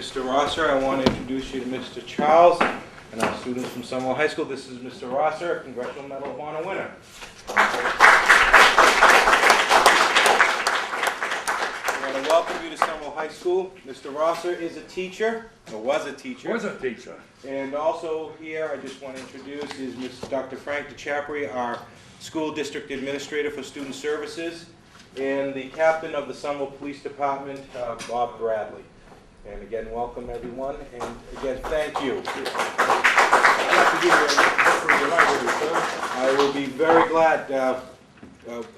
Mr. Rosser. I want to introduce you to Mr. Charles and our students from Summerall High School. This is Mr. Rosser, Congressional Medal of Honor winner. I want to welcome you to Summerall High School. Mr. Rosser is a teacher, or was a teacher. Was a teacher. And also here, I just want to introduce is Dr. Frank DeChapri, our School District Administrator for Student Services, and the Captain of the Summerall Police Department, Bob Bradley. And again, welcome everyone, and again, thank you. I will be very glad.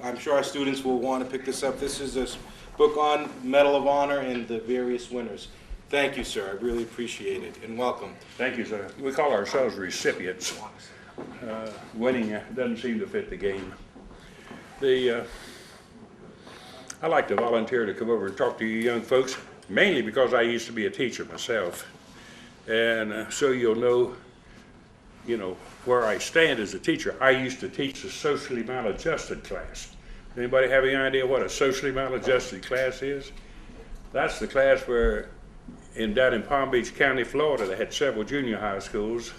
I'm sure our students will want to pick this up. This is a book on Medal of Honor and the various winners. Thank you, sir. I really appreciate it, and welcome. Thank you, sir. We call ourselves recipients. Winning doesn't seem to fit the game. I like to volunteer to come over and talk to you young folks, mainly because I used to be a teacher myself. And so you'll know, where I stand as a teacher. I used to teach the socially maladjusted class. Anybody have any idea what a socially maladjusted class is? That's the class where down in Palm Beach County, Florida, they had several junior high schools.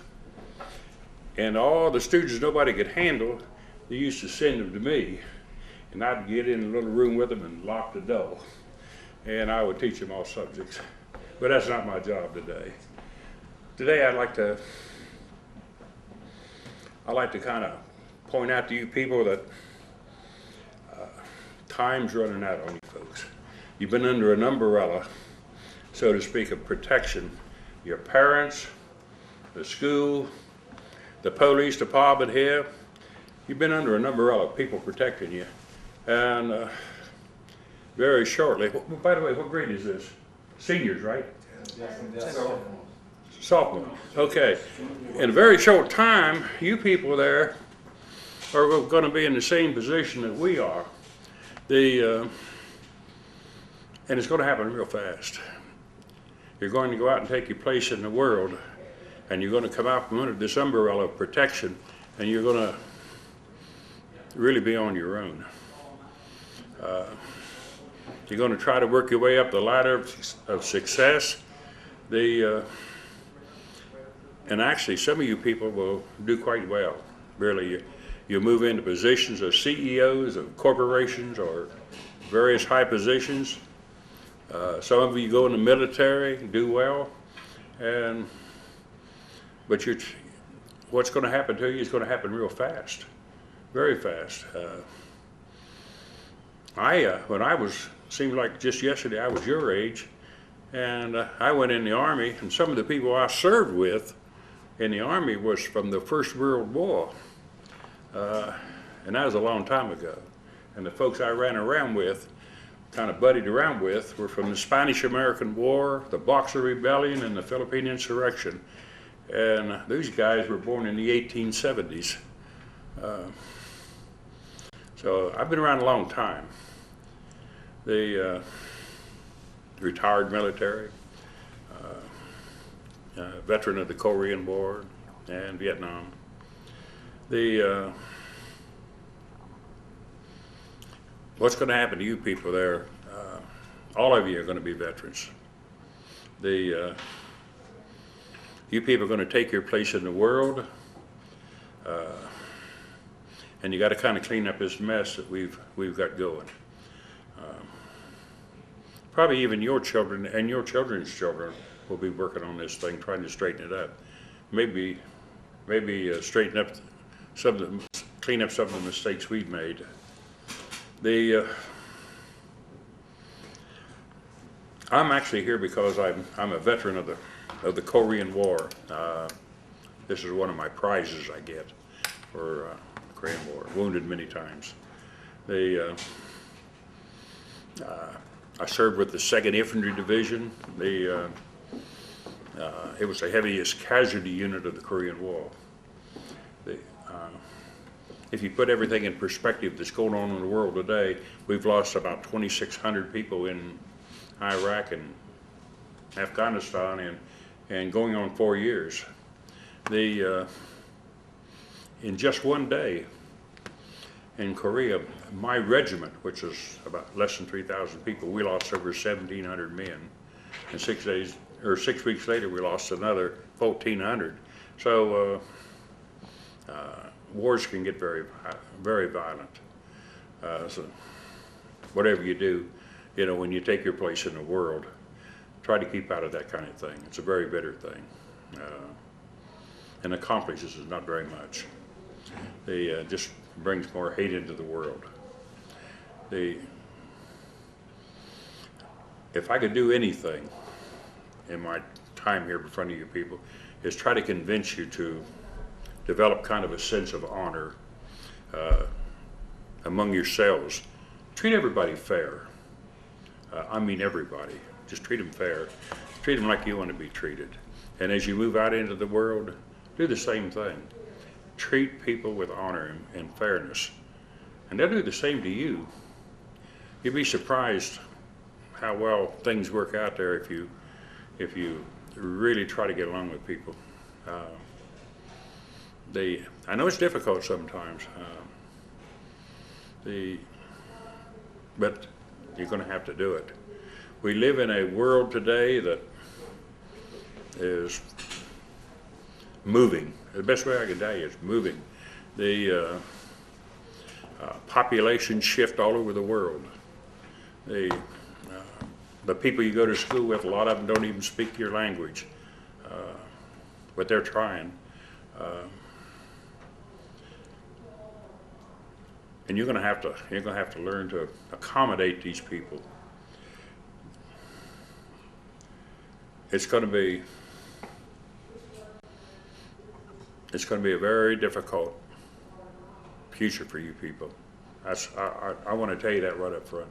And all the students nobody could handle, they used to send them to me. And I'd get in a little room with them and lock the door. And I would teach them all subjects. But that's not my job today. Today I'd like to kind of point out to you people that time's running out on you folks. You've been under an umbrella, so to speak, of protection. Your parents, the school, the police department here, you've been under an umbrella of people protecting you. And very shortly, by the way, what grade is this? Seniors, right? Yes. Sophomore. Okay. In a very short time, you people there are going to be in the same position that we are. And it's going to happen real fast. You're going to go out and take your place in the world, and you're going to come out from under this umbrella of protection, and you're going to really be on your own. You're going to try to work your way up the ladder of success. And actually, some of you people will do quite well. Really, you'll move into positions of CEOs of corporations or various high positions. Some of you go in the military, do well, but what's going to happen to you is going to happen real fast, very fast. Seemed like just yesterday I was your age, and I went in the Army, and some of the people I served with in the Army was from the First World War, and that was a long time ago. And the folks I ran around with, kind of buddied around with, were from the Spanish-American War, the Boxer Rebellion, and the Philippine Insurrection. And these guys were born in the 1870s. So I've been around a long time. The retired military, veteran of the Korean War and Vietnam. What's going to happen to you people there? All of you are going to be veterans. You people are going to take your place in the world, and you got to kind of clean up this mess that we've got going. Probably even your children and your children's children will be working on this thing, trying to straighten it up. Maybe straighten up clean up some of the mistakes we've made. I'm actually here because I'm a veteran of the Korean War. This is one of my prizes I get for the Korean War. Wounded many times. I served with the 2nd Infantry Division. It was the heaviest casualty unit of the Korean War. If you put everything in perspective that's going on in the world today, we've lost about 2,600 people in Iraq and Afghanistan and going on 4 years. In just one day in Korea, my regiment, which is about less than 3,000 people, we lost over 1,700 men in 6 days, or 6 weeks later, we lost another 1,400. So wars can get very, very violent. So whatever you do, you know, when you take your place in the world, try to keep out of that kind of thing. It's a very bitter thing, and accomplishes not very much. They just brings more hate into the world. If I could do anything in my time here in front of you people, is try to convince you to develop kind of a sense of honor among yourselves. Treat everybody fair. I mean everybody. Just treat them fair. Treat them like you want to be treated. And as you move out into the world, do the same thing. Treat people with honor and fairness. And they'll do the same to you. You'd be surprised how well things work out there if you really try to get along with people. I know it's difficult sometimes, but you're going to have to do it. We live in a world today that is moving. The best way I can tell you is moving. The population shift all over the world. The people you go to school with, a lot of them don't even speak your language, but they're trying. And you're going to have to learn to accommodate these people. It's going to be a very difficult future for you people. I want to tell you that right up front.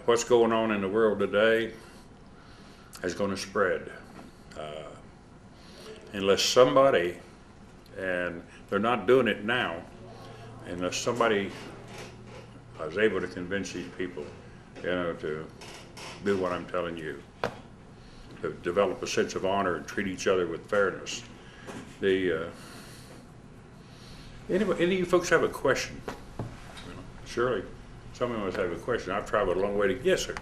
What's going on in the world today is going to spread. Unless somebody, and they're not doing it now, unless somebody is able to convince these people, you know, to do what I'm telling you, to develop a sense of honor and treat each other with fairness. Any of you folks have a question? Surely, someone must have a question. I've traveled a long way to. Yes, sir.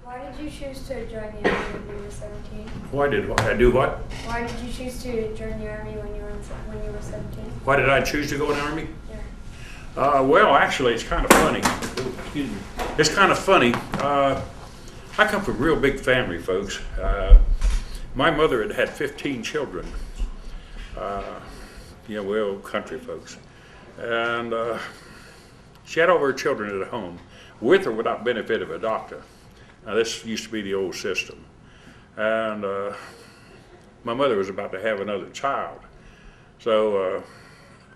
Why did you choose to join the Army when you were 17? Why did I do what? Why did you choose to join the Army when you were 17? Why did I choose to go in the Army? Yeah. Well, actually, it's kind of funny. Excuse me. It's kind of funny. I come from a real big family, folks. My mother had 15 children. You know, we're old country folks. And she had all her children at home, with or without benefit of a doctor. Now, this used to be the old system. And my mother was about to have another child. So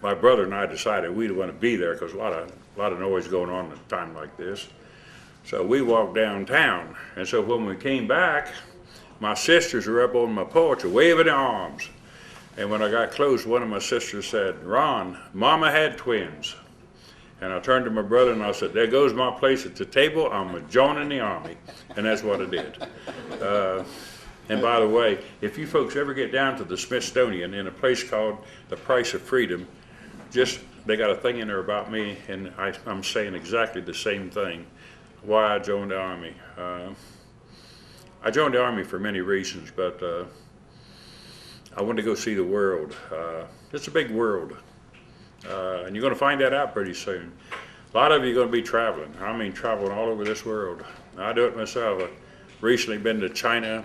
my brother and I decided we didn't want to be there because a lot of noise going on at a time like this. So we walked downtown. And so when we came back, my sisters were up on my porch waving their arms. And when I got close, one of my sisters said, "Ron, Mama had twins." And I turned to my brother and I said, "There goes my place at the table. I'm joining the Army." And that's what I did. And by the way, if you folks ever get down to the Smithsonian in a place called The Price of Freedom, they got a thing in there about me, and I'm saying exactly the same thing, why I joined the Army. I joined the Army for many reasons, but I wanted to go see the world. It's a big world. And you're going to find that out pretty soon. A lot of you are going to be traveling. I mean, traveling all over this world. I do it myself. I've recently been to China.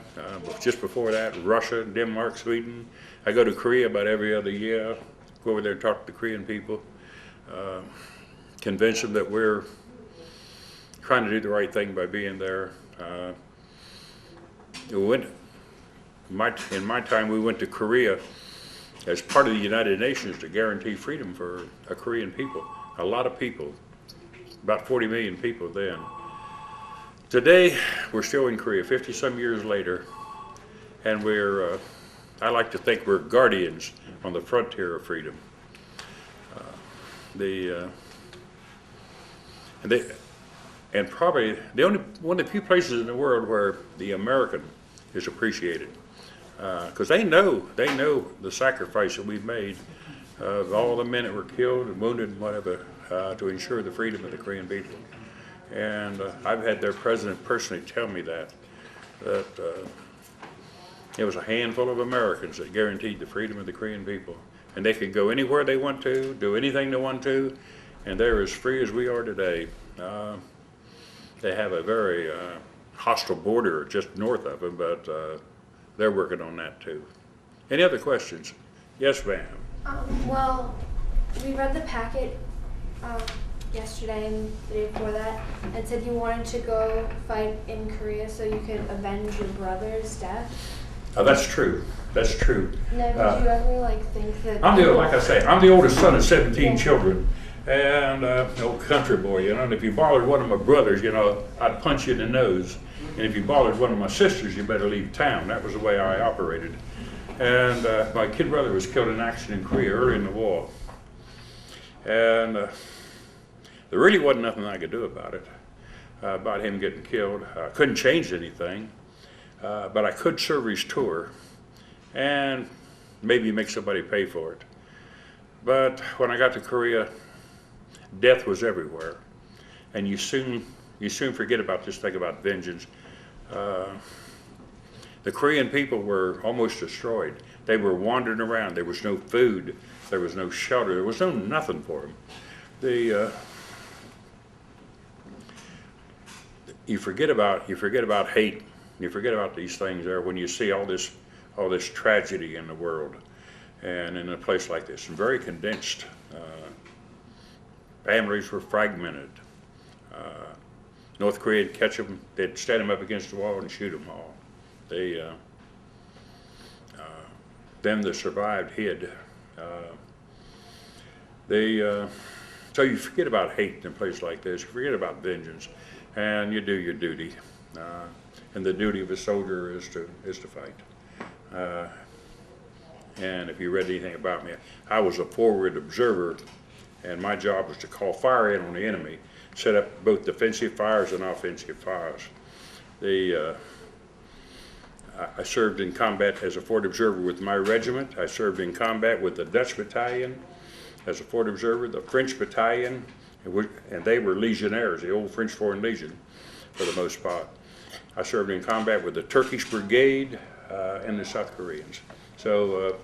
Just before that, Russia, Denmark, Sweden. I go to Korea about every other year. Go over there and talk to the Korean people. Convince them that we're trying to do the right thing by being there. In my time, we went to Korea as part of the United Nations to guarantee freedom for a Korean people. A lot of people, about 40 million people then. Today, we're still in Korea, 50-some years later, and I like to think we're guardians on the frontier of freedom. And probably one of the few places in the world where the American is appreciated. Because they know the sacrifice that we've made of all the men that were killed and wounded and whatever to ensure the freedom of the Korean people. And I've had their president personally tell me that. that it was a handful of Americans that guaranteed the freedom of the Korean people. And they could go anywhere they want to, do anything they want to, and they're as free as we are today. They have a very hostile border just north of them, but they're working on that too. Any other questions? Yes, ma'am. Well, we read the packet yesterday and the day before that, and said you wanted to go fight in Korea so you could avenge your brother's death. That's true. That's true. Now, did you ever think that? Like I say, I'm the oldest son of 17 children, and old country boy, you know. And if you bothered one of my brothers, you know, I'd punch you in the nose. And if you bothered one of my sisters, you better leave town. That was the way I operated. And my kid brother was killed in action in Korea early in the war. And there really wasn't nothing I could do about it, about him getting killed. I couldn't change anything, but I could serve his tour and maybe make somebody pay for it. But when I got to Korea, death was everywhere. And you soon forget about this thing about vengeance. The Korean people were almost destroyed. They were wandering around. There was no food. There was no shelter. There was no nothing for them. You forget about hate. You forget about these things there when you see all this tragedy in the world, and in a place like this, and very condensed. Families were fragmented. North Korea would catch them. They'd stand them up against the wall and shoot them all. Them that survived hid. So you forget about hate in a place like this. You forget about vengeance, and you do your duty. And the duty of a soldier is to fight. And if you read anything about me, I was a forward observer, and my job was to call fire in on the enemy, set up both defensive fires and offensive fires. I served in combat as a forward observer with my regiment. I served in combat with the Dutch battalion as a forward observer, the French battalion, and they were legionnaires, the old French Foreign Legion for the most part. I served in combat with the Turkish brigade and the South Koreans. So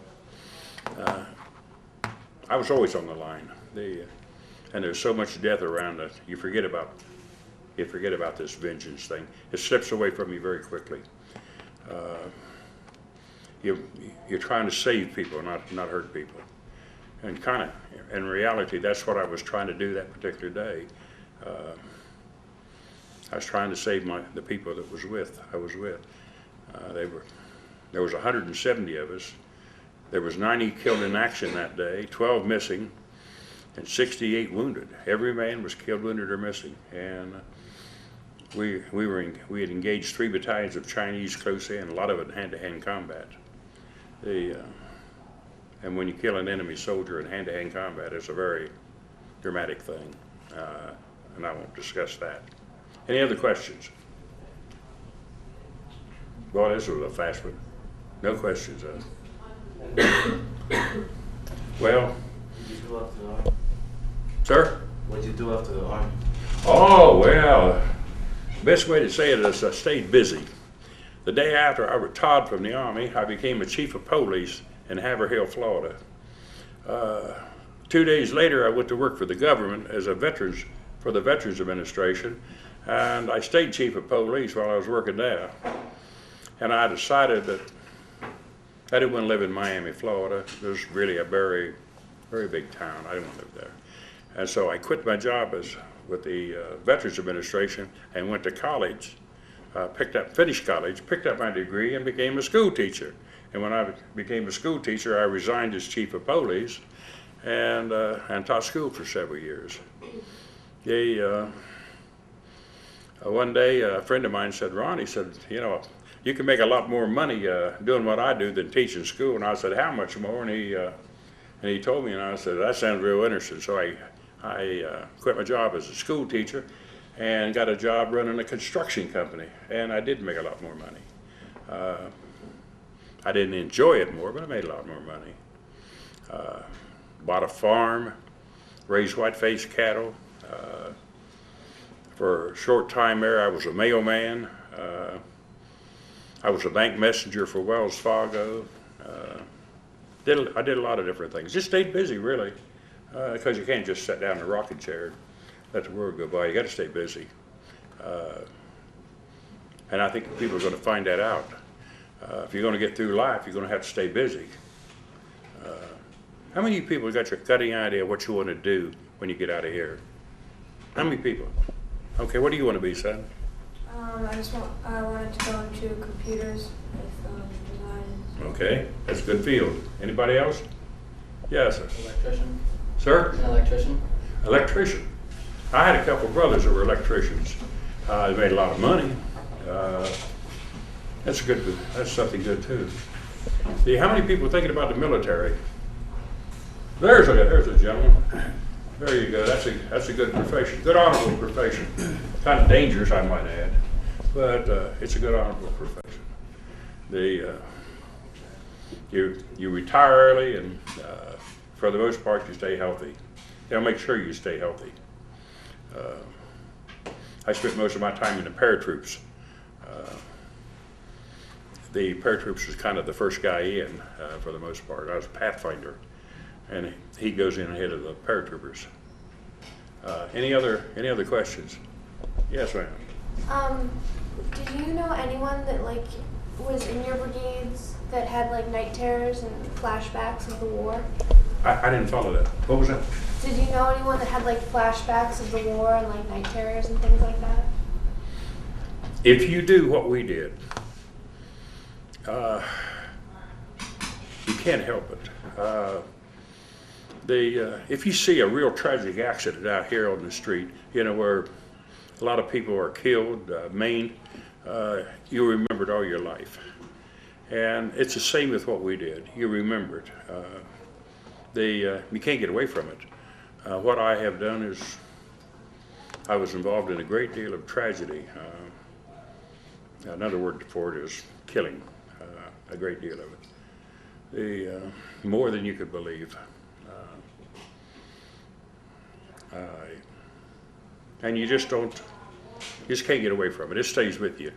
I was always on the line. And there's so much death around us, you forget about this vengeance thing. It slips away from you very quickly. You're trying to save people, not hurt people. And kind of, in reality, that's what I was trying to do that particular day. I was trying to save the people that I was with. There was 170 of us. There was 90 killed in action that day, 12 missing, and 68 wounded. Every man was killed, wounded, or missing. And we had engaged 3 battalions of Chinese close in, a lot of it in hand-to-hand combat. And when you kill an enemy soldier in hand-to-hand combat, it's a very dramatic thing, and I won't discuss that. Any other questions? Boy, this was a fast one. No questions, Well, What did you do after the army? sir? What did you do after the army? Oh, well, best way to say it is I stayed busy. The day after I retired from the Army, I became a chief of police in Haverhill, Florida. 2 days later, I went to work for the government as for the Veterans Administration, and I stayed chief of police while I was working there. And I decided that I didn't want to live in Miami, Florida. It was really a very, very big town. I didn't want to live there. And so I quit my job with the Veterans Administration and went to college, finished college, picked up my degree, and became a school teacher. And when I became a school teacher, I resigned as chief of police and taught school for several years. One day, a friend of mine said, Ron, he said, you know, you can make a lot more money doing what I do than teaching school. And I said, how much more? And he told me, and I said, that sounds real interesting. So I quit my job as a school teacher and got a job running a construction company. And I did make a lot more money. I didn't enjoy it more, but I made a lot more money. Bought a farm, raised white-faced cattle. For a short time there, I was a mailman. I was a bank messenger for Wells Fargo. I did a lot of different things. Just stayed busy, really, because you can't just sit down in a rocking chair and let the world go by. You got to stay busy. And I think people are going to find that out. If you're going to get through life, you're going to have to stay busy. How many people got any idea what you want to do when you get out of here? How many people? Okay, what do you want to be, son? I wanted to go into computers with design. Okay, that's a good field. Anybody else? Yes, sir. Electrician? Sir? An electrician? Electrician. I had a couple of brothers that were electricians. They made a lot of money. That's something good too. See, how many people are thinking about the military? There's a gentleman. There you go. That's a good profession. Good honorable profession. Kind of dangerous, I might add, but it's a good honorable profession. You retire early, and for the most part, you stay healthy. They'll make sure you stay healthy. I spent most of my time in the paratroops. The paratroops was kind of the first guy in for the most part. I was a pathfinder, and he goes in ahead of the paratroopers. Any other questions? Yes, ma'am. Did you know anyone that like was in your brigades that had like night terrors and flashbacks of the war? I didn't follow that. What was that? Did you know anyone that had like flashbacks of the war and like night terrors and things like that? If you do what we did, you can't help it. If you see a real tragic accident out here on the street, where a lot of people are killed, maimed, you remember it all your life. And it's the same with what we did. You remember it. You can't get away from it. What I have done is I was involved in a great deal of tragedy. Another word for it is killing, a great deal of it. More than you could believe. And you just can't get away from it. It stays with you.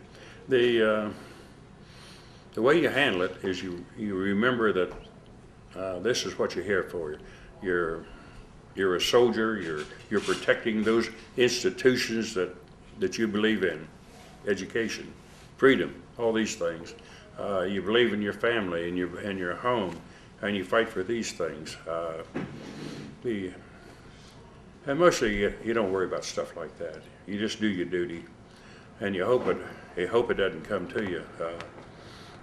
The way you handle it is you remember that this is what you're here for. You're a soldier. You're protecting those institutions that you believe in, education, freedom, all these things. You believe in your family and your home, and you fight for these things. And mostly you don't worry about stuff like that. You just do your duty, and you hope it doesn't come to you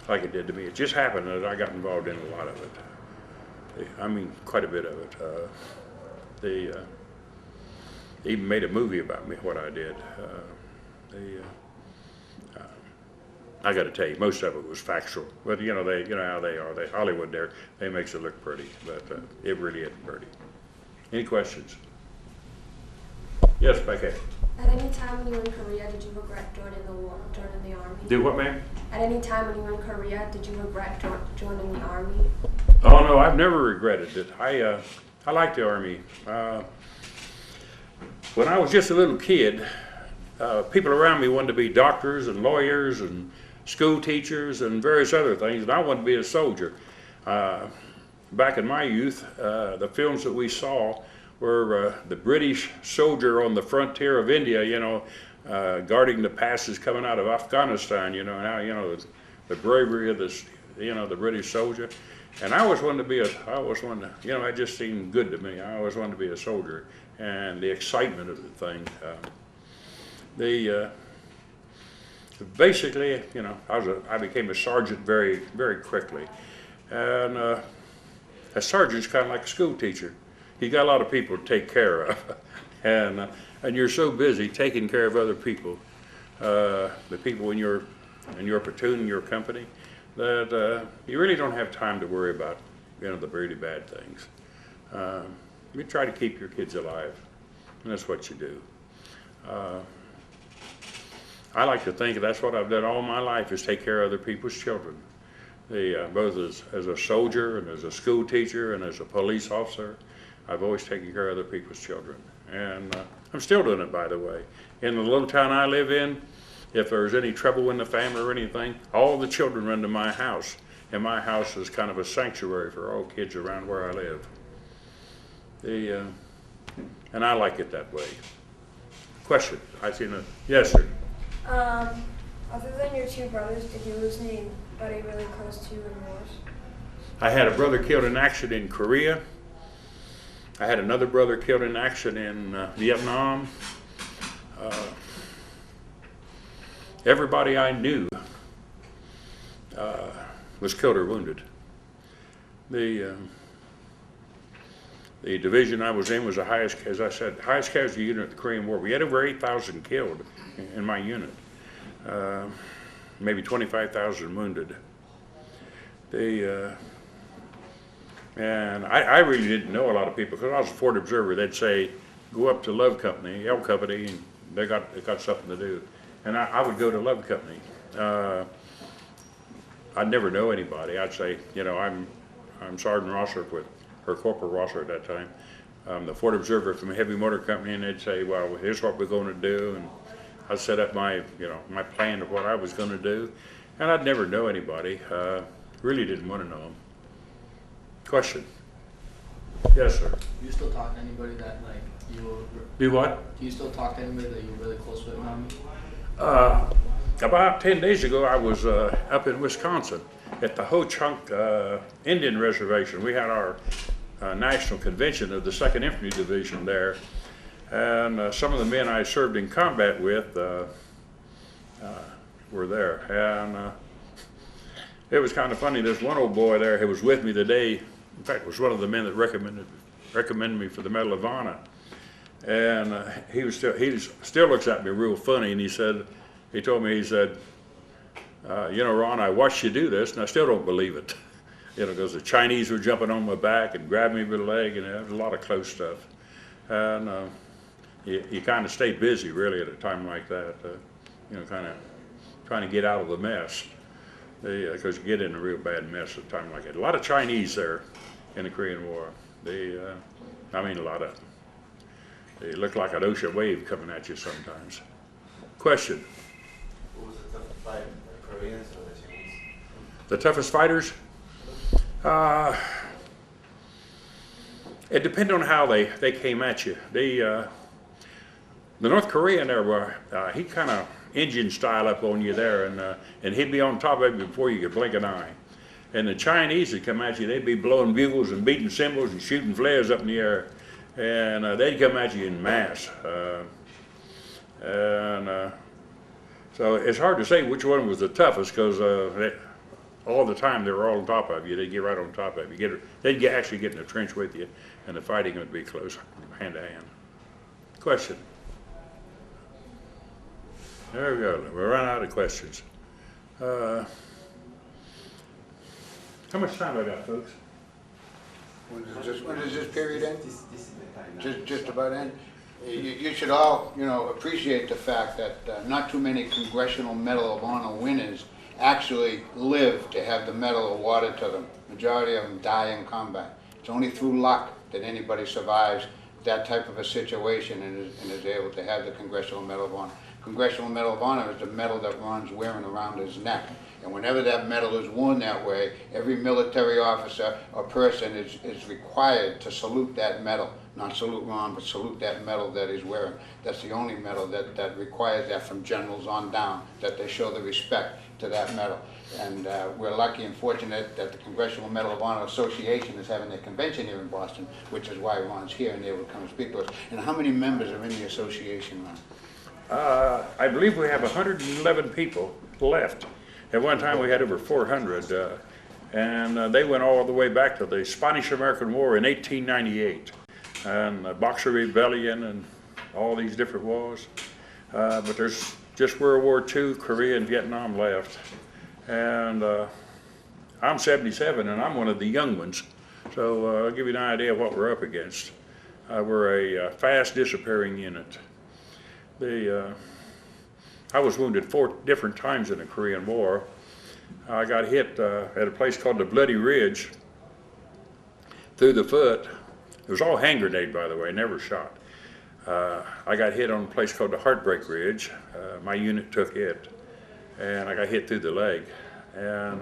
like it did to me. It just happened that I got involved in a lot of it. I mean, quite a bit of it. They even made a movie about me, what I did. I got to tell you, most of it was factual. But you know how they are. Hollywood, they makes it look pretty, but it really isn't pretty. Any questions? Yes, Becky. At any time when you were in Korea, did you regret joining the Army? Do what, ma'am? At any time when you were in Korea, did you regret joining the Army? Oh no, I've never regretted it. I like the Army. When I was just a little kid, people around me wanted to be doctors and lawyers and school teachers and various other things, and I wanted to be a soldier. Back in my youth, the films that we saw were the British soldier on the frontier of India, guarding the passes coming out of Afghanistan, and how, the bravery of the British soldier. And I always wanted to be it just seemed good to me. I always wanted to be a soldier, and the excitement of the thing. Basically, I became a sergeant very, very quickly. And a sergeant's kind of like a school teacher. You got a lot of people to take care of, and you're so busy taking care of other people, the people in your platoon, your company, that you really don't have time to worry about the really bad things. You try to keep your kids alive, and that's what you do. I like to think that's what I've done all my life, is take care of other people's children. Both as a soldier and as a school teacher and as a police officer, I've always taken care of other people's children. And I'm still doing it, by the way. In the little town I live in, if there's any trouble in the family or anything, all the children run to my house. And my house is kind of a sanctuary for all kids around where I live. And I like it that way. Question? I see no. Yes, sir. Other than your two brothers, did you lose anybody really close to you in wars? I had a brother killed in action in Korea. I had another brother killed in action in Vietnam. Everybody I knew was killed or wounded. The division I was in was the highest, as I said, highest casualty unit of the Korean War. We had over 8,000 killed in my unit, maybe 25,000 wounded. And I really didn't know a lot of people because I was a Fort observer. They'd say, go up to Love Company, L Company, and they got something to do. And I would go to Love Company. I'd never know anybody. I'd say, you know, I'm Sergeant Rosser with, or Corporal Rosser at that time, the Fort Observer from a heavy motor company, and they'd say, well, here's what we're going to do, and I'd set up my, you know, my plan of what I was going to do, and I'd never know anybody. Really didn't want to know them. Question? Yes, sir. Do you still talk to anybody that like you were? Do what? Do you still talk to anybody that you were really close with in Army? About 10 days ago, I was up in Wisconsin at the Ho Chunk Indian Reservation. We had our national convention of the 2nd Infantry Division there, and some of the men I served in combat with were there. And it was kind of funny. There's one old boy there who was with me the day. In fact, was one of the men that recommended me for the Medal of Honor. And he still looks at me real funny, and he told me, he said, you know, Ron, I watched you do this, and I still don't believe it. You know, because the Chinese were jumping on my back and grabbing me by the leg, and there was a lot of close stuff. And you kind of stay busy, really, at a time like that, you know, kind of trying to get out of the mess. Because you get in a real bad mess at a time like that. A lot of Chinese there in the Korean War. I mean, a lot of them. They look like an ocean wave coming at you sometimes. Question? Who was the toughest fighter, the Koreans or the Chinese? The toughest fighters? It depended on how they came at you. The North Korean there, he kind of engine style up on you there, and he'd be on top of you before you could blink an eye. And the Chinese would come at you, they'd be blowing bugles and beating cymbals and shooting flares up in the air, and they'd come at you in mass. So it's hard to say which one was the toughest, because all the time they were all on top of you. They'd get right on top of you. They'd actually get in the trench with you, and the fighting would be close, hand to hand. Question? There we go. We run out of questions. How much time I got, folks? When does this period end? This is the time. Just about end? You should all, you know, appreciate the fact that not too many Congressional Medal of Honor winners actually live to have the medal awarded to them. Majority of them die in combat. It's only through luck that anybody survives that type of a situation and is able to have the Congressional Medal of Honor. Congressional Medal of Honor is the medal that Ron's wearing around his neck. And whenever that medal is worn that way, every military officer or person is required to salute that medal. Not salute Ron, but salute that medal that he's wearing. That's the only medal that requires that from generals on down, that they show the respect to that medal. And we're lucky and fortunate that the Congressional Medal of Honor Association is having their convention here in Boston, which is why Ron's here and able to come and speak to us. And how many members are in the association, Ron? I believe we have 111 people left. At one time we had over 400, and they went all the way back to the Spanish-American War in 1898, and the Boxer Rebellion and all these different wars. But there's just World War II, Korea, and Vietnam left. And I'm 77, and I'm one of the young ones. So I'll give you an idea of what we're up against. We're a fast disappearing unit. I was wounded 4 different times in the Korean War. I got hit at a place called the Bloody Ridge through the foot. It was all hand grenade, by the way, never shot. I got hit on a place called the Heartbreak Ridge. My unit took it, and I got hit through the leg. And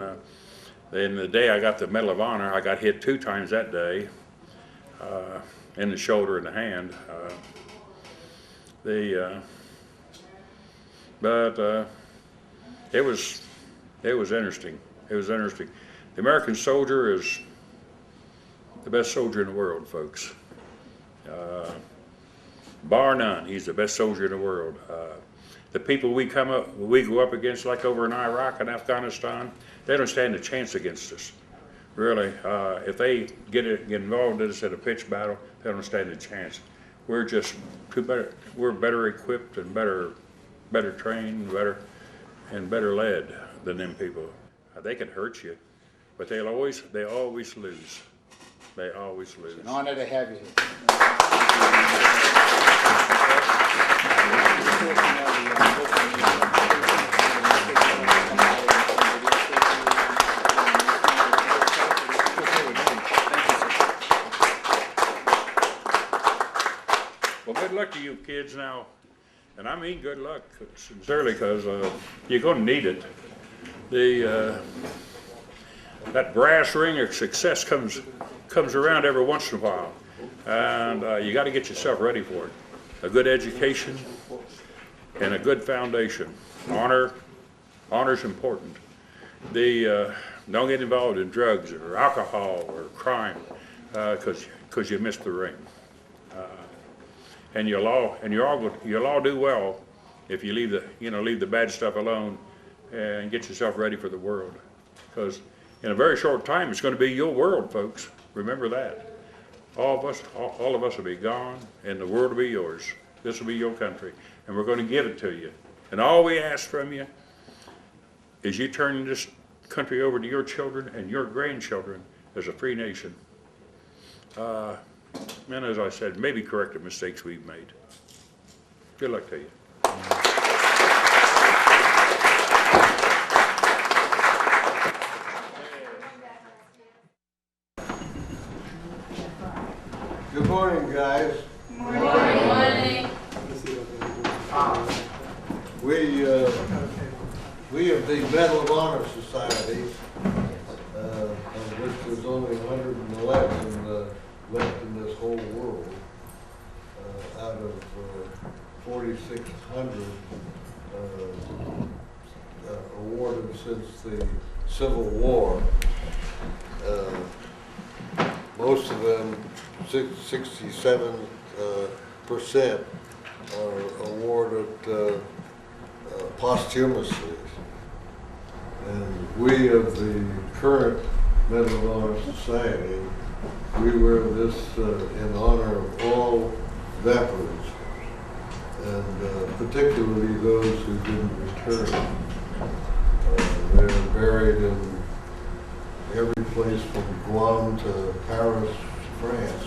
then the day I got the Medal of Honor, I got hit 2 times that day, in the shoulder and the hand. But it was interesting. It was interesting. The American soldier is the best soldier in the world, folks. Bar none, he's the best soldier in the world. The people we go up against, like over in Iraq and Afghanistan, they don't stand a chance against us. Really, if they get involved in us in a pitched battle, they don't stand a chance. We're just we're better equipped and better trained, and better led than them people. They can hurt you, but they always lose. They always lose. It's an honor to have you. Well, good luck to you kids now. And I mean good luck, sincerely, because you're going to need it. That brass ring of success comes around every once in a while, and you got to get yourself ready for it. A good education and a good foundation. Honor's important. Don't get involved in drugs or alcohol or crime, because you missed the ring. And you'll all do well if you leave the bad stuff alone and get yourself ready for the world. Because in a very short time, it's going to be your world, folks. Remember that. All of us will be gone, and the world will be yours. This will be your country, and we're going to give it to you. And all we ask from you is you turn this country over to your children and your grandchildren as a free nation. And as I said, maybe correct the mistakes we've made. Good luck to you. Good morning, guys. Morning. We of the Medal of Honor Society, of which there's only 111 left in this whole world, out of 4,600 awarded since the Civil War. Most of them, 67%, are awarded posthumously. And we of the current Medal of Honor Society, we wear this in honor of all veterans, and particularly those who didn't return. They're buried in every place from Guam to Paris, France.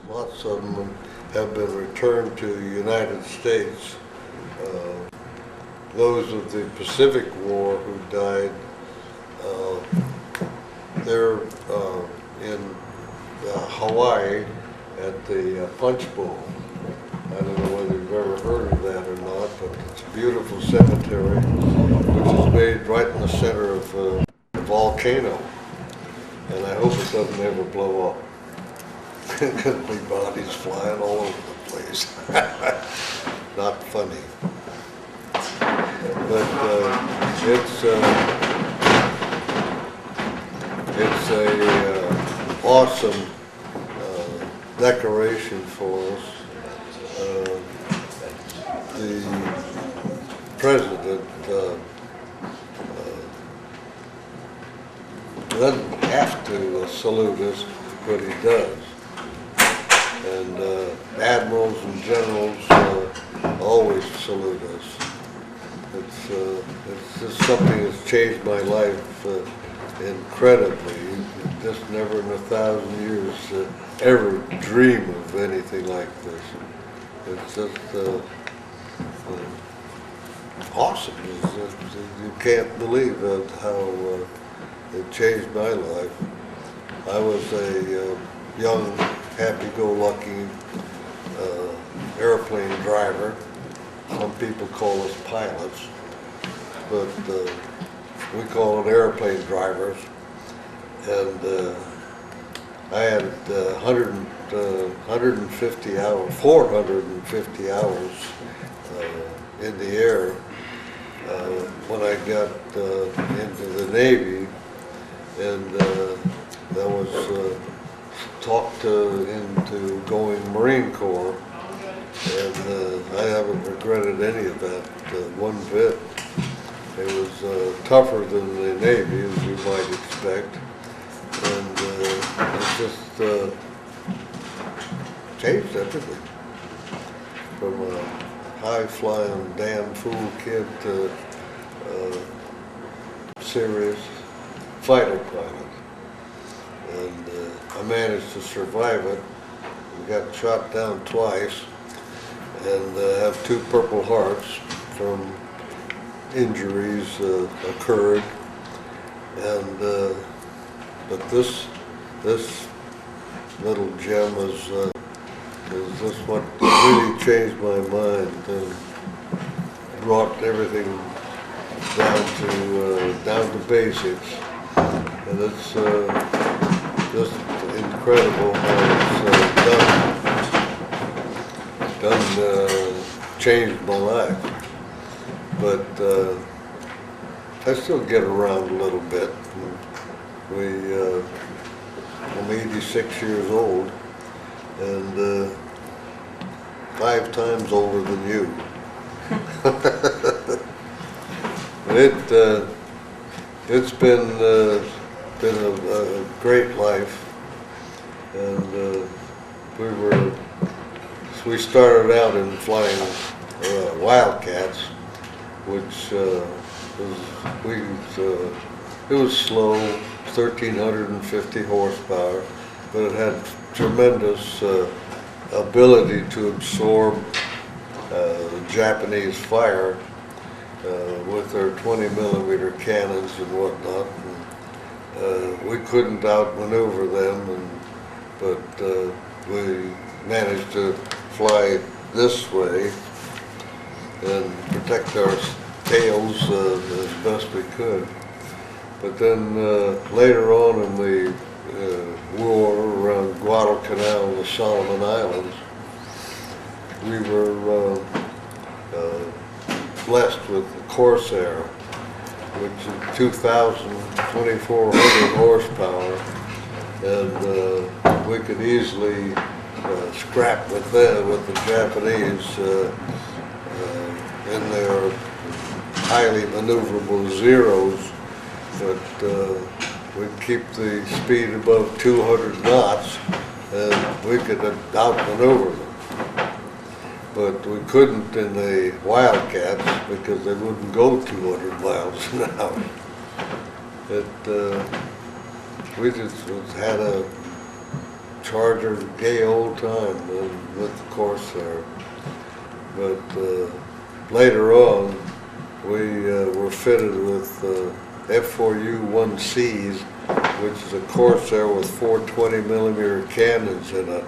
Lots of them have been returned to the United States. Those of the Pacific War who died, they're in Hawaii at the Punch Bowl. I don't know whether you've ever heard of that or not, but it's a beautiful cemetery which is made right in the center of a volcano. And I hope it doesn't ever blow up. There'll be bodies flying all over the place. Not funny. But it's a awesome decoration for us. The president doesn't have to salute us, but he does. And admirals and generals always salute us. It's just something that's changed my life incredibly. Just never in 1,000 years ever dream of anything like this. It's just awesome. You can't believe how it changed my life. I was a young, happy-go-lucky airplane driver. Some people call us pilots, but we call it airplane drivers. And I had 150 hours, 450 hours in the air when I got into the Navy, and I was talked into going Marine Corps, and I haven't regretted any of that one bit. It was tougher than the Navy, as you might expect, and it just changed everything. From a high-flying damn fool kid to serious fighter pilot. And I managed to survive it. We got shot down twice and have 2 Purple Hearts from injuries occurred. And but this little gem is just what really changed my mind and brought everything down to basics. And it's just incredible how it's changed my life. But I still get around a little bit. I'm 86 years old and 5 times older than you. It's been a great life, and we started out in flying Wildcats, which it was slow, 1,350 horsepower, but it had tremendous ability to absorb Japanese fire with their 20mm cannons and whatnot. And, we couldn't outmaneuver them, but we managed to fly this way and protect our tails as best we could. But then later on in the war around Guadalcanal and the Solomon Islands, we were blessed with the Corsair, which is 2,400 horsepower, and we could easily scrap with the Japanese in their highly maneuverable Zeros, but we'd keep the speed above 200 knots, and we could outmaneuver them. But we couldn't in the Wildcats because they wouldn't go 200 miles an hour. We just had a charger gay old time with the Corsair. But later on, we were fitted with F4U-1Cs, which is a Corsair with 4 20mm cannons in it.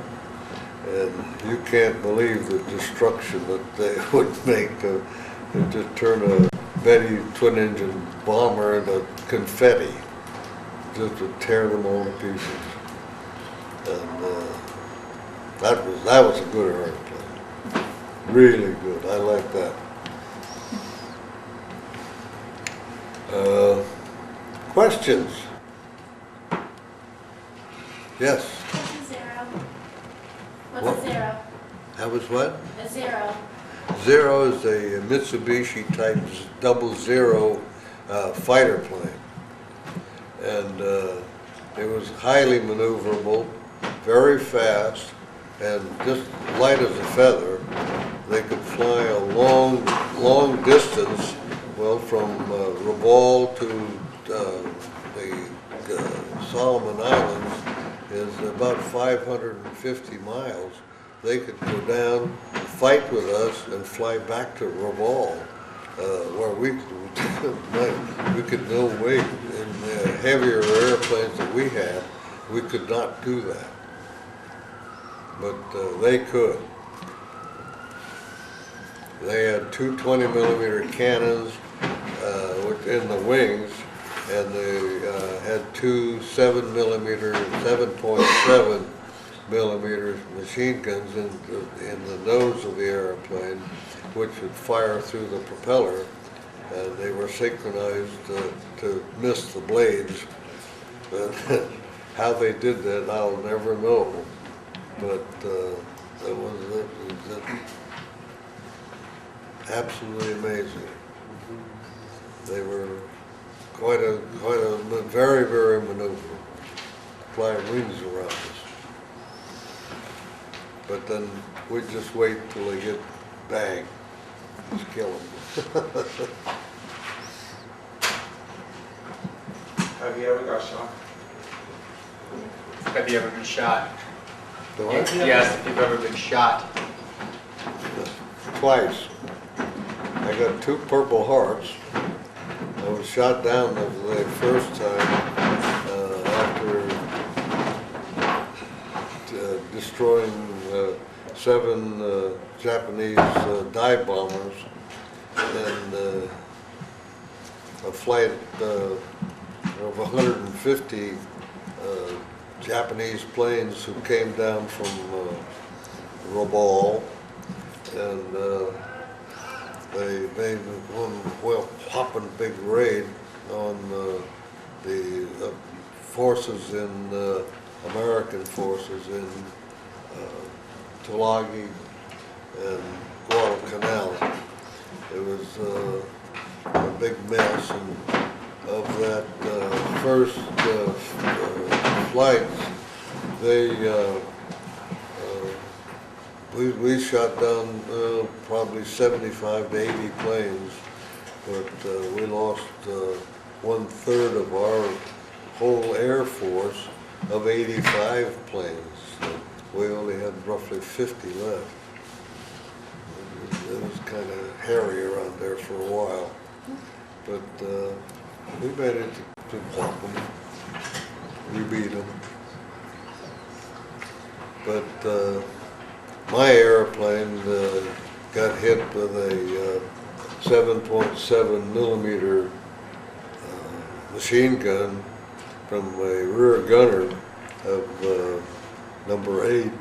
And you can't believe the destruction that they would make. They'd just turn a Betty twin-engine bomber into confetti, just to tear them all to pieces. And that was a good airplane, really good. I like that. Questions? Yes. What's a zero? What's What? a zero? That was what? A zero. Zero is a Mitsubishi type 00 fighter plane. And it was highly maneuverable, very fast, and just light as a feather. They could fly a long distance, well, from Rabaul to the Solomon Islands is about 550 miles. They could go down, fight with us, and fly back to Rabaul, where we could no way, in the heavier airplanes that we had, we could not do that. But they could. they had two 20mm cannons in the wings, and they had two 7.7mm machine guns in the nose of the airplane, which would fire through the propeller, and they were synchronized to miss the blades. How they did that, I'll never know, but it was absolutely amazing. They were quite a very, very maneuverable, flying rings around us. But then we'd just wait till they get bang, just kill them. Have you ever got shot? Have you ever been shot? Do I? Yes, if you've ever been shot. Twice. I got 2 Purple Hearts. I was shot down the first time after destroying 7 Japanese dive bombers and a flight of 150 Japanese planes who came down from Rabaul, and they made one whopping big raid on the forces American forces in Tulagi and Guadalcanal. It was a big mess, and of that first flight, we shot down probably 75 to 80 planes, but we lost 1/3 of our whole Air Force of 85 planes. We only had roughly 50 left. It was kind of hairy around there for a while, but we managed to whop them. We beat them. But my airplane got hit with a 7.7mm machine gun from a rear gunner of number 8,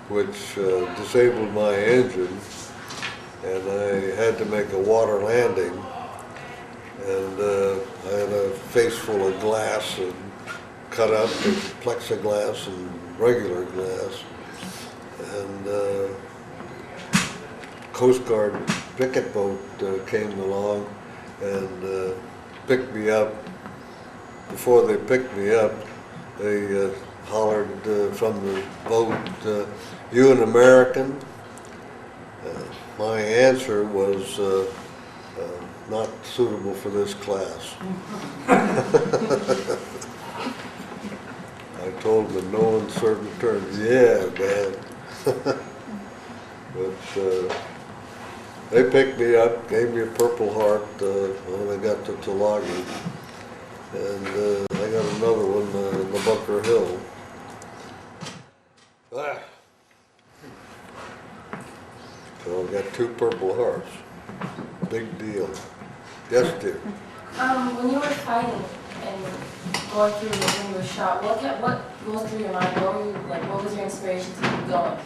which disabled my engine, and I had to make a water landing, and I had a face full of glass and cut out the plexiglass and regular glass, and Coast Guard picket boat came along and picked me up. Before they picked me up, they hollered from the boat, "You an American?" My answer was not suitable for this class. I told them in no uncertain terms, "Yeah, Dad." But they picked me up, gave me a Purple Heart when I got to Tulagi, and I got another one in the Bunker Hill. So I got 2 Purple Hearts. Big deal. Yes, dear. When you were fighting and going through when you were shot, what goes through your mind? What was your inspiration to keep going?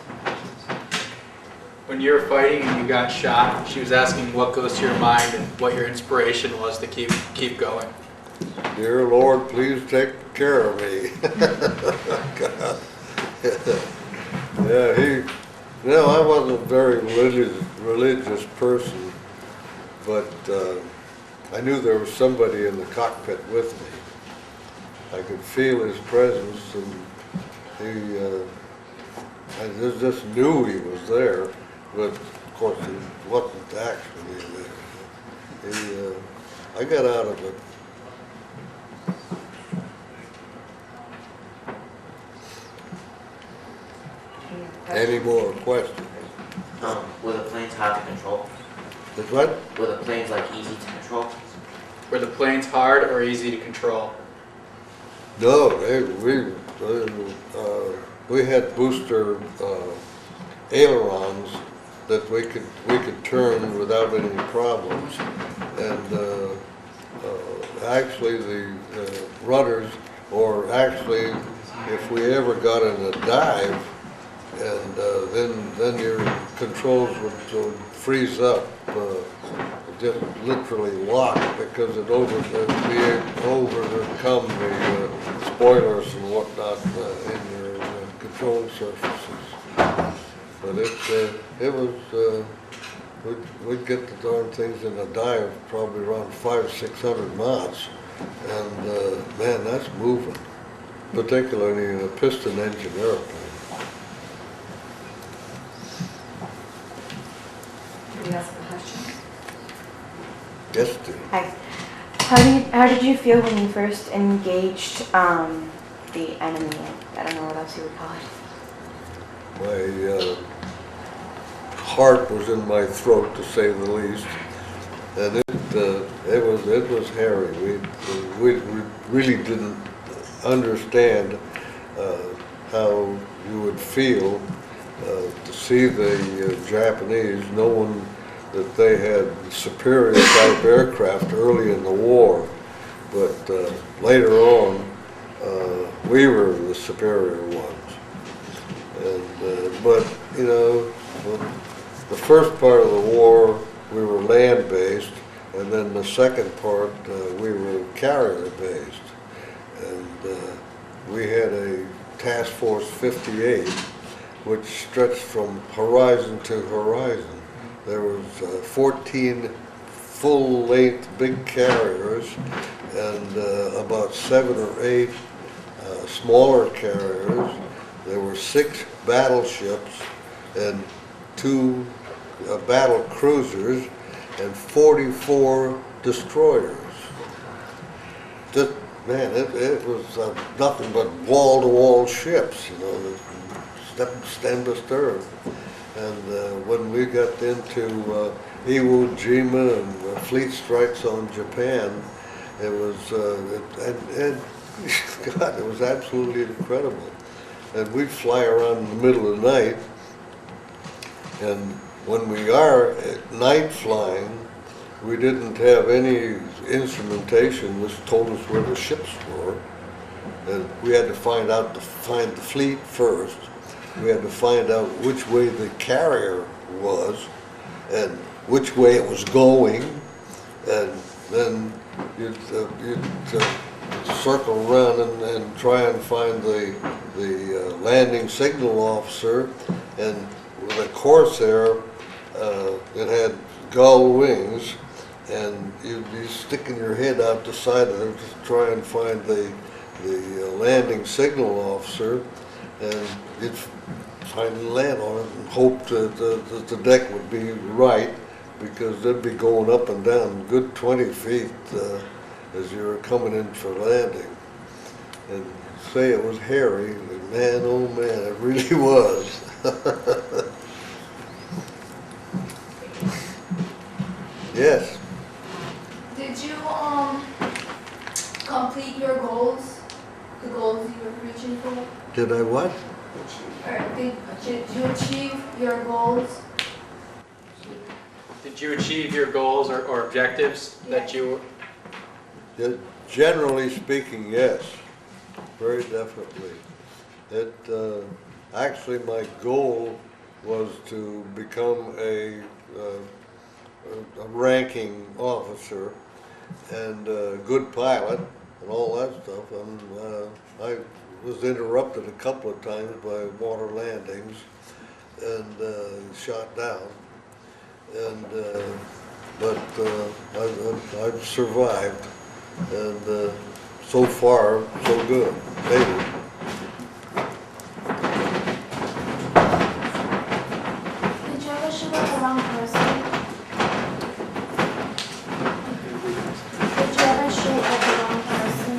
When you were fighting and you got shot, she was asking what goes to your mind and what your inspiration was to keep going. Dear Lord, please take care of me. God. Yeah, I wasn't a very religious person, but I knew there was somebody in the cockpit with me. I could feel his presence, and I just knew he was there, but of course he wasn't actually there. I got out of it. Any more questions? Were the planes hard to control? The what? Were the planes like easy to control? Were the planes hard or easy to control? No, we had booster ailerons that we could turn without any problems. And actually the rudders, or actually if we ever got in a dive, and then your controls would freeze up, just literally lock, because it overcome the spoilers and whatnot in your control surfaces. But it was, we'd get the darn things in a dive probably around 500-600 knots, and man, that's moving, particularly in a piston engine airplane. Anybody else have a question? Yes, dear. Hi. How did you feel when you first engaged the enemy? I don't know what else you would call it. My heart was in my throat, to say the least, and it was hairy. We really didn't understand how you would feel to see the Japanese, knowing that they had superior type aircraft early in the war, but later on we were the superior ones. And but you know, the first part of the war we were land-based, and then the second part we were carrier-based, and we had a Task Force 58 which stretched from horizon to horizon. There was 14 full-length big carriers and about 7 or 8 smaller carriers. There were 6 battleships and 2 battle cruisers and 44 destroyers. Just, man, it was nothing but wall-to-wall ships, you know, stem to stern. And when we got into Iwo Jima and fleet strikes on Japan, it was, God, it was absolutely incredible. And we'd fly around in the middle of the night, and when we are at night flying, we didn't have any instrumentation which told us where the ships were. And we had to find the fleet first. We had to find out which way the carrier was and which way it was going, and then you'd circle around and try and find the landing signal officer. And with a Corsair, it had gull wings, and you'd be sticking your head out the side of them to try and find the landing signal officer, and you'd finally land on it and hope that the deck would be right, because they'd be going up and down good 20 feet as you were coming in for landing. And say it was hairy, man, oh man, it really was. Yes. Did you complete your goals, the goals you were reaching for? Did I what? Or did you achieve your goals? Did you achieve your goals or objectives that you were? Generally speaking, yes, very definitely. Actually, my goal was to become a ranking officer and a good pilot and all that stuff. And I was interrupted a couple of times by water landings and shot down. And but I've survived, and so far so good. Maybe. Did you ever shoot at the wrong person? Did you ever shoot at the wrong person?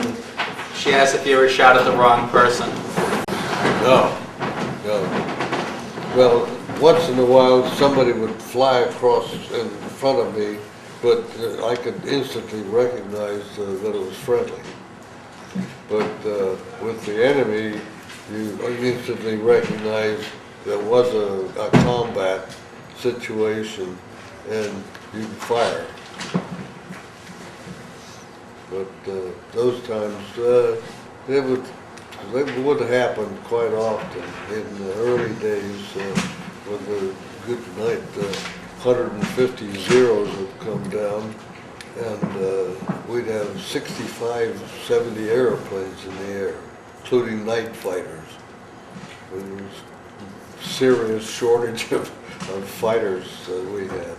She asked if you ever shot at the wrong person. No. Well, once in a while somebody would fly across in front of me, but I could instantly recognize that it was friendly. But with the enemy, you instantly recognize there was a combat situation and you can fire. But those times, it would happen quite often in the early days when the good night 150 zeros would come down, and we'd have 65, 70 airplanes in the air, including night fighters. There was serious shortage of fighters we had.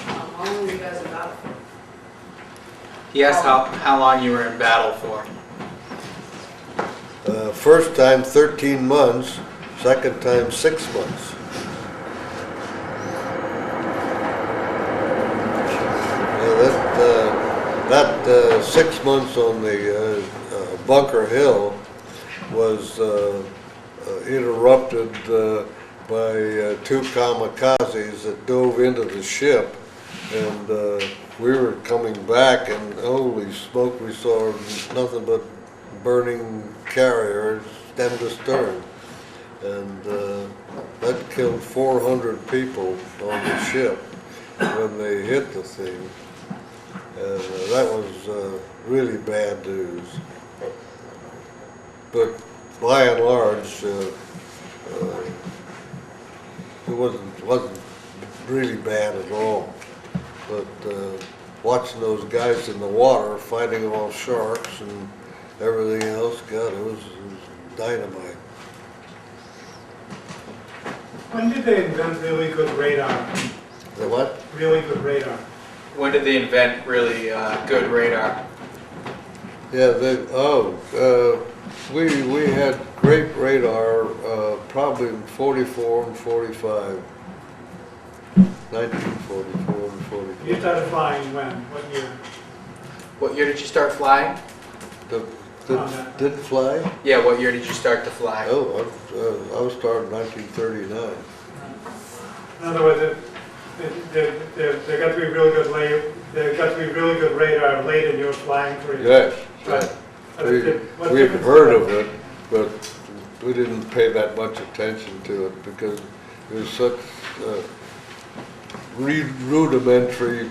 How long were you guys in battle for? He asked how long you were in battle for. First time 13 months, second time 6 months. That 6 months on the Bunker Hill was interrupted by two kamikazes that dove into the ship, and we were coming back, and holy smoke, we saw nothing but burning carriers stem to stern, and that killed 400 people on the ship when they hit the thing. That was really bad news. But by and large, it wasn't really bad at all. But watching those guys in the water fighting off sharks and everything else, God, it was dynamite. When did they invent really good radar? The what? Really good radar. When did they invent really good radar? Yeah, we had great radar probably in 44 and 45. 1944 and 45. You started flying when? What year? What year did you start flying? Did fly? Yeah, what year did you start to fly? Oh, I was started in 1939. In other words, there got to be really good there got to be really good radar late in your flying career. Yes. Right. We had heard of it, but we didn't pay that much attention to it because it was such rudimentary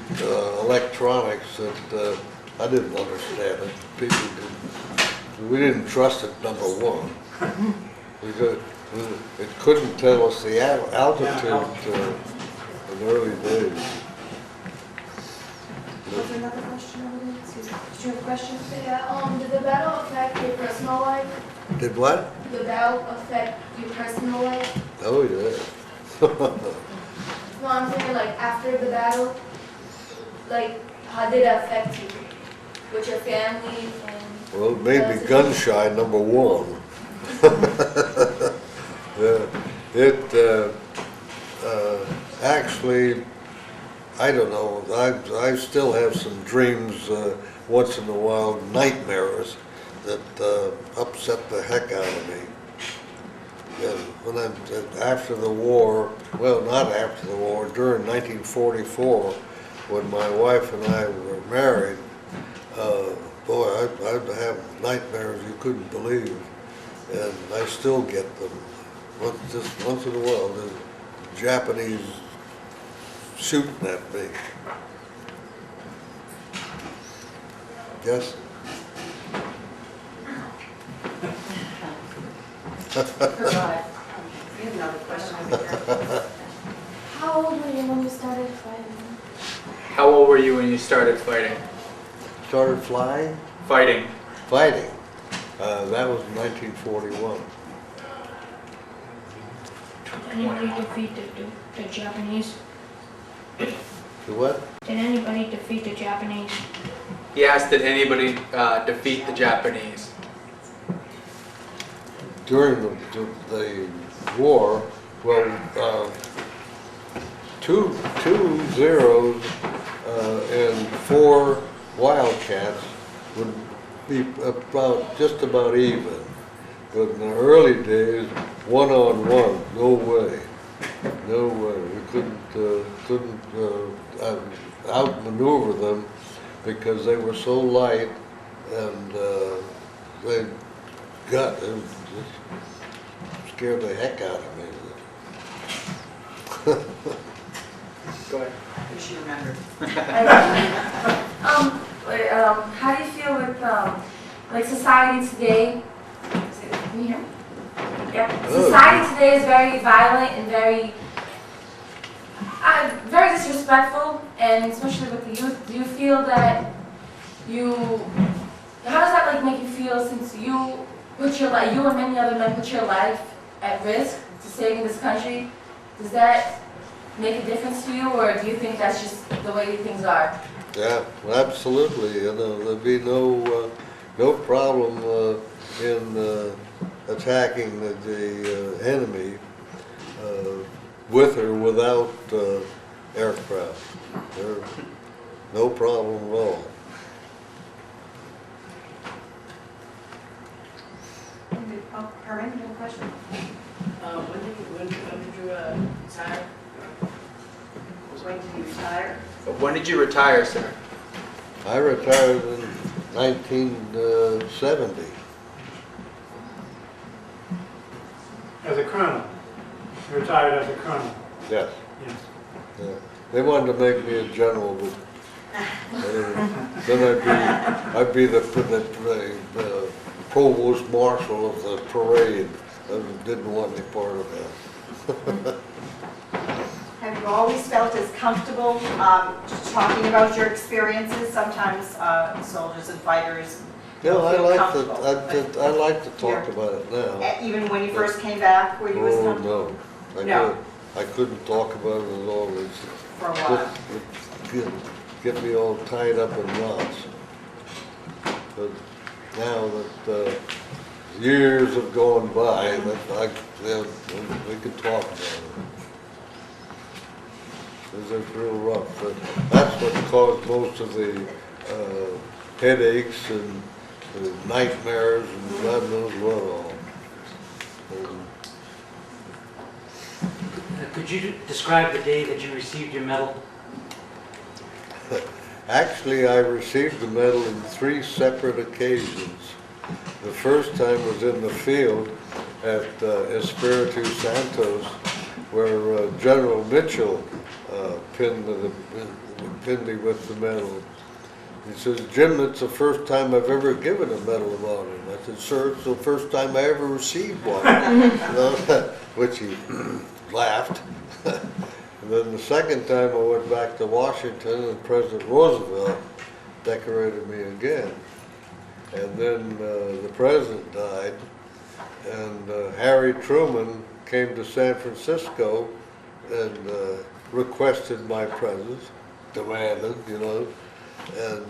electronics that I didn't understand it. People didn't. We didn't trust it, number one. It couldn't tell us the altitude in the early days. Was there another question over there? Excuse me. Did you have a question? Yeah, did the battle affect your personal life? Did what? Did the battle affect your personal life? Oh, yeah. No, I'm saying like after the battle, like how did it affect you? With your family and... Well, it made me gun shy, number one. Actually, I don't know, I still have some dreams once in a while, nightmares that upset the heck out of me. And after the war, well, not after the war, during 1944, when my wife and I were married, boy, I'd have nightmares you couldn't believe, and I still get them. Just once in a while, the Japanese shooting at me. Yes? Right. You have another question over there. How old were you when you started fighting? How old were you when you started fighting? Started flying? Fighting. Fighting. That was 1941. Did anybody defeat the Japanese? The what? Did anybody defeat the Japanese? He asked, did anybody defeat the Japanese? During the war, well, two Zeros and 4 Wildcats would be just about even. But in the early days, one-on-one, no way. No way. We couldn't outmaneuver them because they were so light, and they got, it scared the heck out of me. Go ahead. She remembered. How do you feel with like society today? Can you hear me? Yeah. Society today is very violent and very disrespectful, and especially with the youth. Do you feel that how does that like make you feel, since you put your life, you and many other men put your life at risk to saving this country? Does that make a difference to you, or do you think that's just the way things are? Yeah, absolutely. You know, there'd be no problem in attacking the enemy with or without aircraft. There's no problem at all. Herman, you have a question? When did you retire? When did you retire? When did you retire, sir? I retired in 1970. As a colonel. You retired as a colonel. Yes. Yes. Yeah. They wanted to make me a general, but then I'd be the provost marshal of the parade. I didn't want any part of that. Have you always felt as comfortable talking about your experiences? Sometimes soldiers and fighters Yeah, I feel like comfortable, I like to talk about it now. even when you first came back, were you as Oh, comfortable? no. I couldn't talk about it at all. For a while. Get me all tied up in knots. But now that years have gone by, we can talk about it. It's real rough. But that's what caused most of the headaches and the nightmares and God knows what all. Could you describe the day that you received your medal? Actually, I received the medal in 3 separate occasions. The first time was in the field at Espiritu Santos, where General Mitchell pinned me with the medal. He says, "Jim, it's the first time I've ever given a Medal of Honor." And I said, "Sir, it's the first time I ever received one." Which he laughed. And then the second time I went back to Washington, and President Roosevelt decorated me again. And then the president died, and Harry Truman came to San Francisco and requested my presence, demanded, you know, and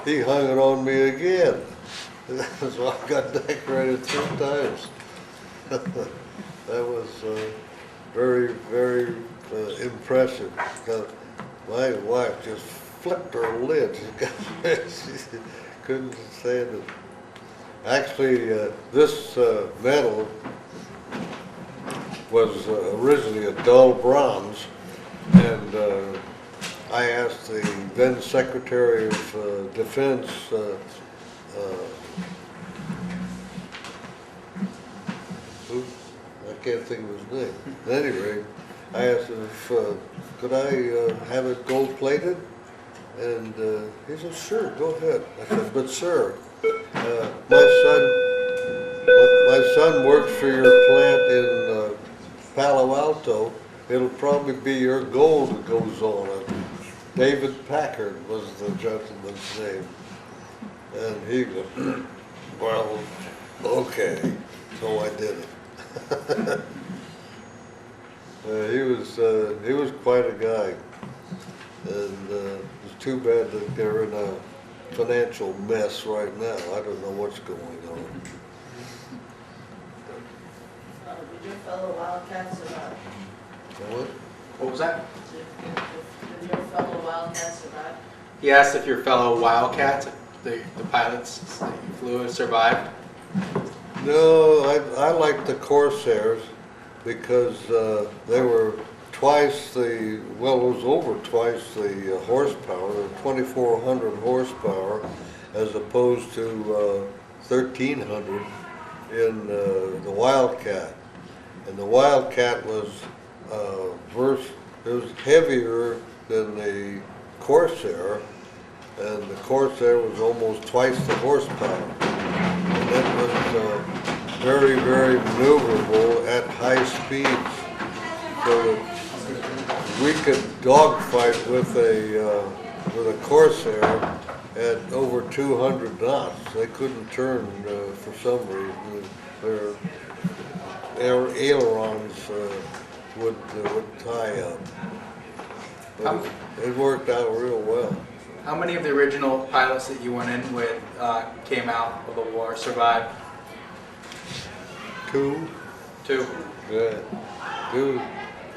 he hung it on me again. So I got decorated 3 times. That was very, very impressive, because my wife just flipped her lid. She couldn't stand it. Actually, this medal was originally a dull bronze, and I asked the then Secretary of Defense, I can't think of his name. At any rate, I asked him if could I have it gold plated, and he said, "Sure, go ahead." I said, "But sir, my son works for your plant in Palo Alto. It'll probably be your gold that goes on it." David Packard was the gentleman's name, and he goes, "Well, okay." So I did it. He was quite a guy, and it's too bad that they're in a financial mess right now. I don't know what's going on. Did your fellow Wildcats survive? What was that? Did your fellow Wildcats survive? He asked if your fellow Wildcats, the pilots that you flew with, survived. No, I like the Corsairs because they were twice the, well, it was over twice the horsepower, 2,400 horsepower, as opposed to 1300 in the Wildcat. And the Wildcat was it was heavier than the Corsair, and the Corsair was almost twice the horsepower. And it was very, very maneuverable at high speeds, so that we could dogfight with a Corsair at over 200 knots. They couldn't turn for some reason. Their ailerons would tie up. But it worked out real well. How many of the original pilots that you went in with came out of the war, survived? Two. Yeah. Two.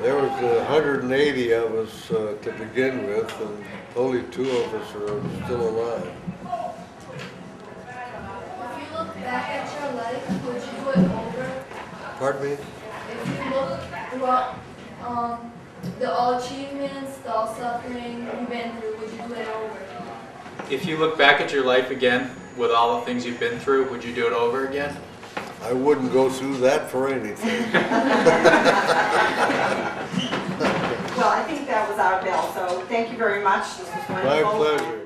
There was 180 of us to begin with, and only 2 of us are still alive. If you look back at your life, would you do it over? Pardon me? If you look throughout the all achievements, the all suffering you've been through, would you do it over? If you look back at your life again, with all the things you've been through, would you do it over again? I wouldn't go through that for anything. Well, I think that was our bell, so thank you very much. This was My wonderful. pleasure.